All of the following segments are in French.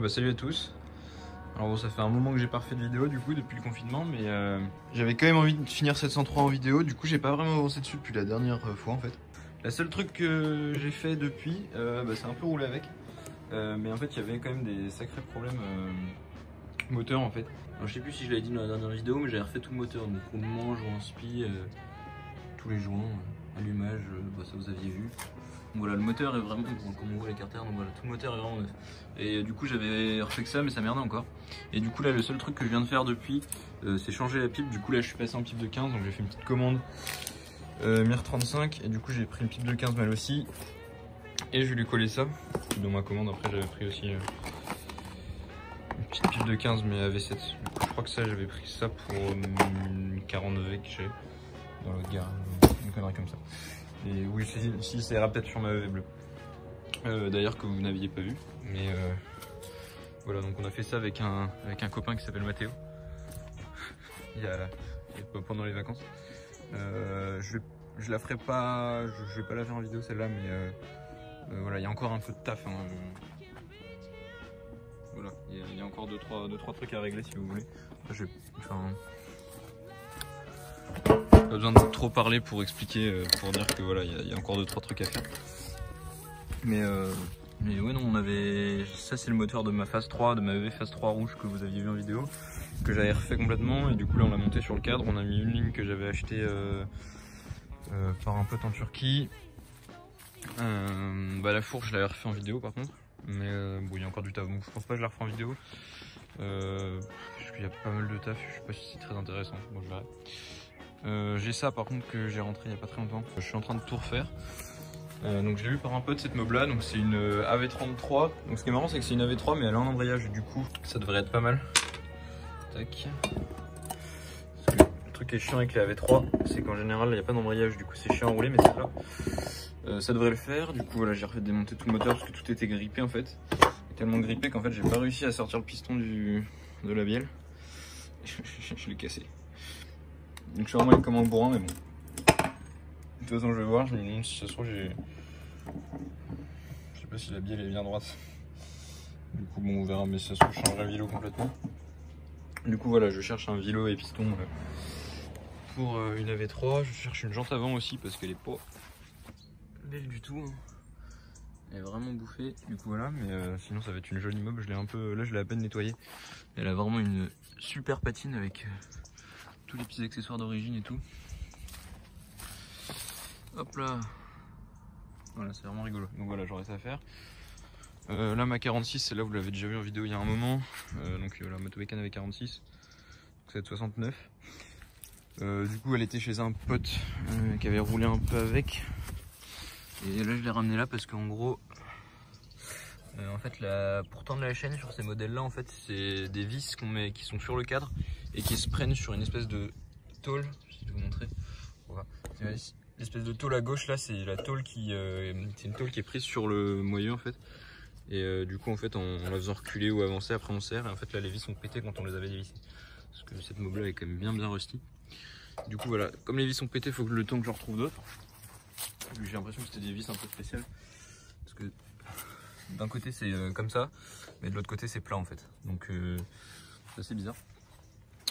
Salut à tous. Alors bon, ça fait un moment que j'ai pas refait de vidéo du coup depuis le confinement, mais j'avais quand même envie de finir 703 en vidéo. Du coup j'ai pas vraiment avancé dessus depuis la dernière fois en fait. La seule truc que j'ai fait depuis, c'est un peu rouler avec, mais en fait il y avait quand même des sacrés problèmes moteur en fait. Alors, je sais plus si je l'avais dit dans la dernière vidéo, mais j'avais refait tout le moteur, donc roulement, joint spi, tous les joints, allumage, ça vous aviez vu. Voilà, le moteur est vraiment, comme on voit les carters, donc voilà, tout le moteur est vraiment neuf. Et du coup j'avais refait que ça, mais ça merdait encore. Et du coup là, le seul truc que je viens de faire depuis, c'est changer la pipe. Du coup là je suis passé en pipe de 15, donc j'ai fait une petite commande Mir 35. Et du coup j'ai pris une pipe de 15 mal aussi. Et je lui ai collé ça. Dans ma commande, après j'avais pris aussi une petite pipe de 15 mais AV7. Du coup je crois que ça, j'avais pris ça pour une 40V que j'ai dans l'autre gare, une connerie comme ça. Et oui, si ça ira peut-être sur ma EV bleue. D'ailleurs que vous n'aviez pas vu. Mais voilà, donc on a fait ça avec un copain qui s'appelle Mathéo. Pendant les vacances. Je la ferai pas, je vais pas la faire en vidéo celle-là, mais voilà, il y a encore un peu de taf. Hein. Voilà, il y a encore 2-3 trucs à régler si vous voulez. Pas besoin de trop parler pour expliquer, pour dire que voilà, il y a encore 2-3 trucs à faire. Mais ouais, non, on avait. Ça, c'est le moteur de ma phase 3, de ma EV phase 3 rouge que vous aviez vu en vidéo, que j'avais refait complètement. Et du coup, là, on l'a monté sur le cadre. On a mis une ligne que j'avais achetée par un pote en Turquie. La fourche, je l'avais refait en vidéo par contre. Mais bon, il y a encore du taf, donc je pense pas que je la refais en vidéo. Parce qu'il y a pas mal de taf, je sais pas si c'est très intéressant. Bon, je verrai. J'ai ça par contre que j'ai rentré il y a pas très longtemps. Je suis en train de tout refaire. Donc j'ai eu par un pote cette mob là, donc c'est une AV33. Donc ce qui est marrant c'est que c'est une AV3 mais elle a un embrayage, du coup ça devrait être pas mal. Tac. Parce que le truc qui est chiant avec les AV3, c'est qu'en général il n'y a pas d'embrayage, du coup c'est chiant à rouler, mais celle-là ça devrait le faire. Du coup voilà, j'ai refait démonter tout le moteur parce que tout était grippé en fait. Tellement grippé qu'en fait j'ai pas réussi à sortir le piston de la bielle. Je l'ai cassé. Donc je suis vraiment comme un bourrin, mais bon. De toute façon je vais voir, je me demande si ça se trouve j'ai... Je sais pas si la bielle est bien droite. Du coup bon on verra, mais si ça se trouve je changerai le vélo complètement. Du coup voilà, je cherche un vélo et piston pour une AV3. Je cherche une jante avant aussi parce qu'elle est pas belle du tout. Hein. Elle est vraiment bouffée. Du coup voilà, mais sinon ça va être une jolie mob. Je l'ai un peu... Là je l'ai à peine nettoyée. Elle a vraiment une super patine avec tous les petits accessoires d'origine et tout. Hop là. Voilà, c'est vraiment rigolo. Donc voilà, j'aurai ça à faire. Là ma 46, c'est là vous l'avez déjà vu en vidéo il y a un moment. Donc la moto bécane avec 46. Donc c'est 69. Du coup elle était chez un pote qui avait roulé un peu avec. Et là je l'ai ramené là parce qu'en gros en fait pour tendre la chaîne sur ces modèles là, en fait c'est des vis qu'on met, qui sont sur le cadre et qui se prennent sur une espèce de tôle. Je vais vous montrer. Voilà. L'espèce de tôle à gauche là, c'est la tôle c'est une tôle qui est prise sur le moyeu en fait. Et du coup en fait en la faisant reculer ou avancer, après on serre et en fait là les vis sont pétées quand on les avait dévissées. Parce que cette mob là est quand même bien rusty. Du coup voilà, comme les vis sont pétées, il faut que le temps que j'en retrouve d'autres. J'ai l'impression que c'était des vis un peu spéciales. Parce que d'un côté c'est comme ça, mais de l'autre côté c'est plat en fait. Donc c'est assez bizarre.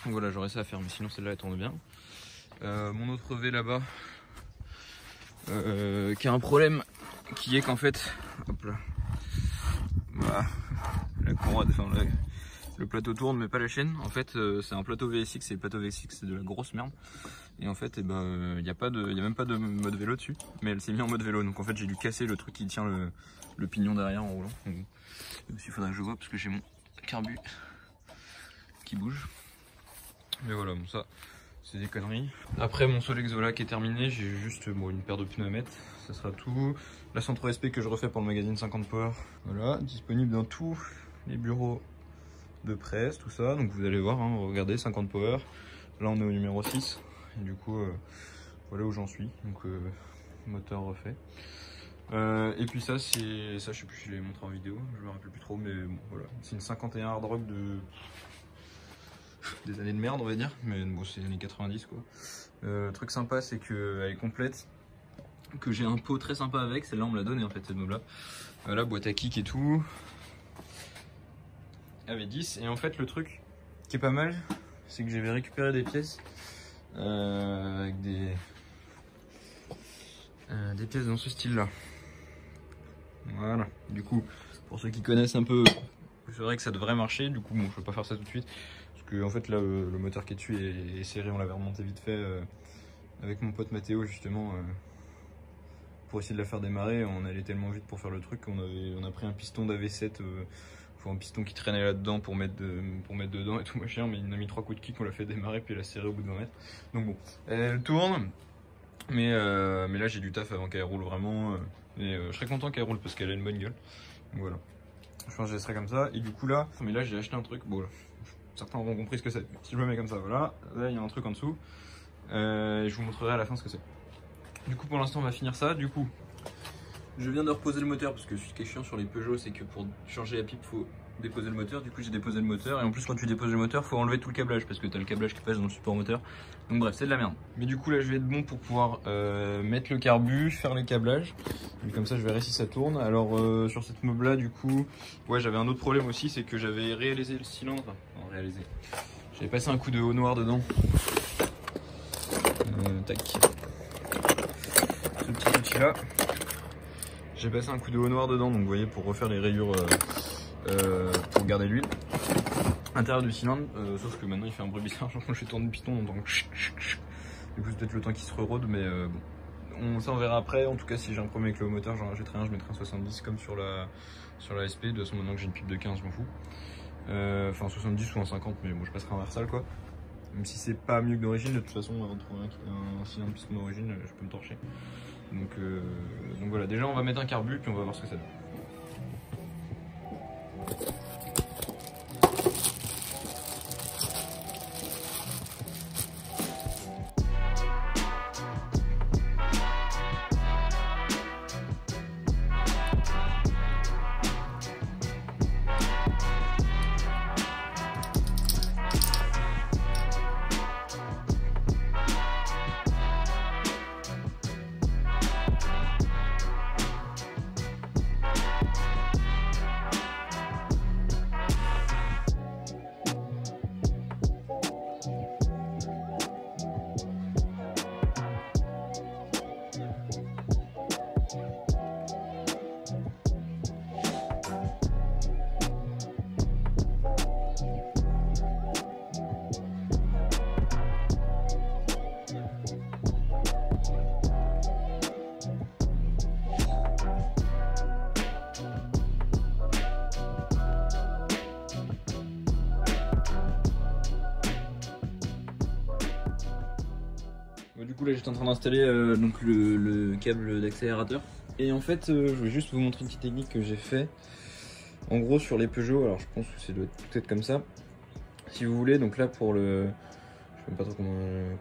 Donc voilà, j'aurais ça à faire, mais sinon celle-là elle tourne bien. Mon autre V là-bas, qui a un problème, qui est qu'en fait, hop là, bah, la courroie, enfin, le plateau tourne mais pas la chaîne. En fait c'est un plateau VSX, et le plateau VSX c'est de la grosse merde. Et en fait il n'y a même pas de mode vélo dessus, mais elle s'est mise en mode vélo. Donc en fait j'ai dû casser le truc qui tient le pignon derrière en roulant. Donc, il faudra que je vois parce que j'ai mon carbu qui bouge. Mais voilà, bon ça c'est des conneries. Après mon Solex voilà qui est terminé, j'ai juste une paire de pneus à mettre. ça sera tout. La centre SP que je refais pour le magazine 50 Power. Voilà, disponible dans tous les bureaux de presse, tout ça. Donc vous allez voir, hein, regardez 50 Power. Là on est au numéro 6. Et du coup, voilà où j'en suis. Donc moteur refait. Et puis ça, c'est ça, je sais plus si je l'ai montré en vidéo, je me rappelle plus trop, mais bon, voilà. C'est une 51 Hard Rock des années de merde, on va dire, mais bon, c'est les années 90 quoi. Le truc sympa, c'est qu'elle est complète, que j'ai un pot très sympa avec. Celle-là, on me l'a donné en fait, cette meuble là. Voilà, boîte à kick et tout. AV10. Et en fait, le truc qui est pas mal, c'est que j'avais récupéré des pièces avec des pièces dans ce style là. Voilà, du coup, pour ceux qui connaissent un peu, vous saurez que ça devrait marcher. Du coup, bon, je peux pas faire ça tout de suite parce que en fait là, le moteur qui est dessus est serré. On l'avait remonté vite fait avec mon pote Mathéo justement pour essayer de la faire démarrer. On allait tellement vite pour faire le truc qu'on a pris un piston d'AV7, un piston qui traînait là-dedans pour mettre dedans et tout machin. Mais il a mis 3 coups de kick, on l'a fait démarrer puis elle a serré au bout de 20 mètres. Donc bon, elle tourne. Mais là j'ai du taf avant qu'elle roule vraiment. Et je serais content qu'elle roule parce qu'elle a une bonne gueule. Donc voilà. Je pense que je laisserai comme ça. Et du coup là, mais là j'ai acheté un truc. Bon là, certains auront compris ce que c'est. Si je me mets comme ça, voilà. Là il y a un truc en dessous. Et je vous montrerai à la fin ce que c'est. Du coup pour l'instant on va finir ça. Du coup, je viens de reposer le moteur parce que ce qui est chiant sur les Peugeot, c'est que pour changer la pipe, faut déposer le moteur. Du coup j'ai déposé le moteur et en plus quand tu déposes le moteur faut enlever tout le câblage parce que tu as le câblage qui passe dans le support moteur. Donc bref, c'est de la merde. Mais du coup là je vais être bon pour pouvoir mettre le carbu, faire les câblages. Et comme ça je verrai si ça tourne. Alors sur cette meuble là du coup, ouais, j'avais un autre problème aussi, c'est que j'avais réalisé le cylindre. Enfin, réalisé. J'avais passé un coup de haut noir dedans. Tac. Ce petit outil là. J'ai passé un coup de haut noir dedans, donc vous voyez, pour refaire les rayures pour garder l'huile. Intérieur du cylindre, sauf que maintenant il fait un bruit bizarre, genre quand je tourne le piston, on entend du coup c'est peut-être le temps qui se re-rôde, mais bon. Ça on verra après. En tout cas, si j'ai un problème avec le moteur, j'en rachèterai un, je mettrai un 70 comme sur la SP. De toute façon, maintenant que j'ai une pipe de 15, je m'en fous. Enfin 70 ou un 50, mais bon, je passerai un Versal quoi. Même si c'est pas mieux que d'origine, de toute façon, avant de trouver un cylindre piston d'origine, je peux me torcher. Donc voilà, déjà on va mettre un carbu puis on va voir ce que ça donne. Du coup là j'étais en train d'installer donc le câble d'accélérateur et en fait je vais juste vous montrer une petite technique que j'ai fait en gros sur les Peugeot. Alors je pense que ça doit être comme ça si vous voulez. Donc là pour le, je sais même pas trop comment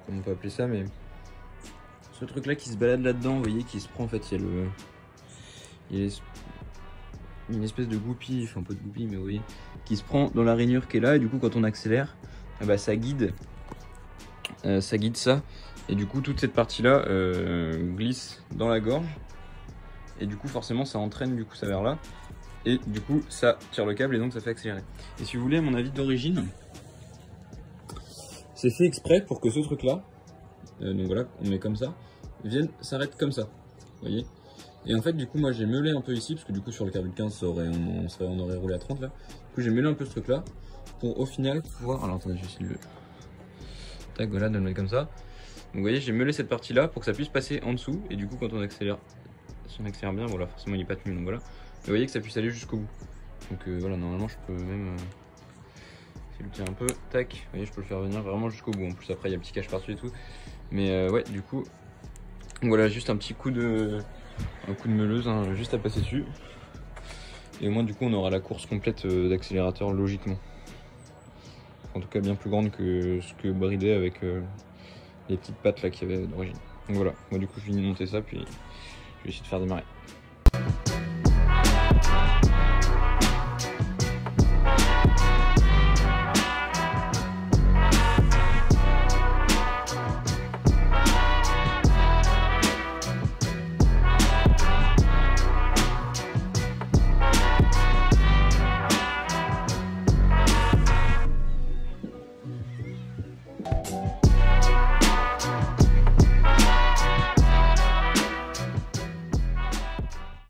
on peut appeler ça, mais ce truc là qui se balade là dedans, vous voyez, qui se prend en fait, il y a une espèce de goupille, enfin pas de goupille mais vous voyez, qui se prend dans la rainure qui est là, et du coup quand on accélère, bah, ça guide ça. Et du coup toute cette partie là glisse dans la gorge et du coup forcément ça entraîne du coup ça vers là et du coup ça tire le câble et donc ça fait accélérer. Et si vous voulez, à mon avis d'origine, c'est fait exprès pour que ce truc là, donc voilà, on met comme ça, s'arrête comme ça, vous voyez. Et en fait du coup moi j'ai meulé un peu ici parce que du coup sur le câble 15 on aurait roulé à 30 là. Du coup j'ai meulé un peu ce truc là pour au final pouvoir, alors attendez, je vais essayer de le tac, voilà, de le mettre comme ça. Donc vous voyez, j'ai meulé cette partie là pour que ça puisse passer en dessous, et du coup quand on accélère, si on accélère bien, voilà, forcément il n'est pas tenu, donc voilà. Et vous voyez que ça puisse aller jusqu'au bout. Donc voilà, normalement je peux même, si je le tiens un peu, tac, vous voyez, je peux le faire venir vraiment jusqu'au bout. En plus après il y a un petit cache par-dessus et tout. Mais ouais, du coup, voilà, juste un petit coup de un coup de meuleuse, hein, juste à passer dessus. Et au moins du coup on aura la course complète d'accélérateur logiquement. En tout cas bien plus grande que ce que bridait avec les petites pattes là qu'il y avait d'origine. Donc voilà, moi du coup je finis de monter ça puis je vais essayer de faire démarrer.